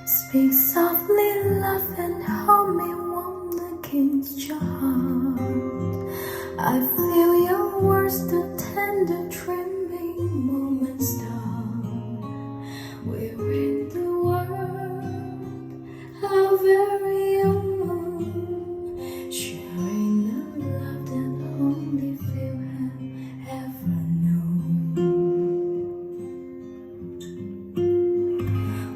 Speak softly, love, and hold me warm against your heart. I feel your words, the tender, trembling moments start. We're in the world, our very own, sharing the love that only few have ever known.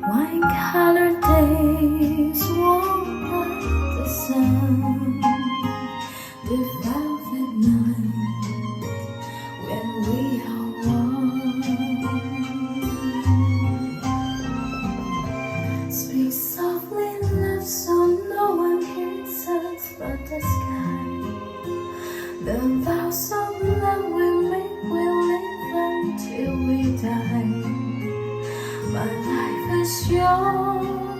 Wine-colored days warm like the sun, the velvet night when we are one. Speak softly, love, so no one hears us but the sky. The vows of love we make, we live until we die. My life is yours.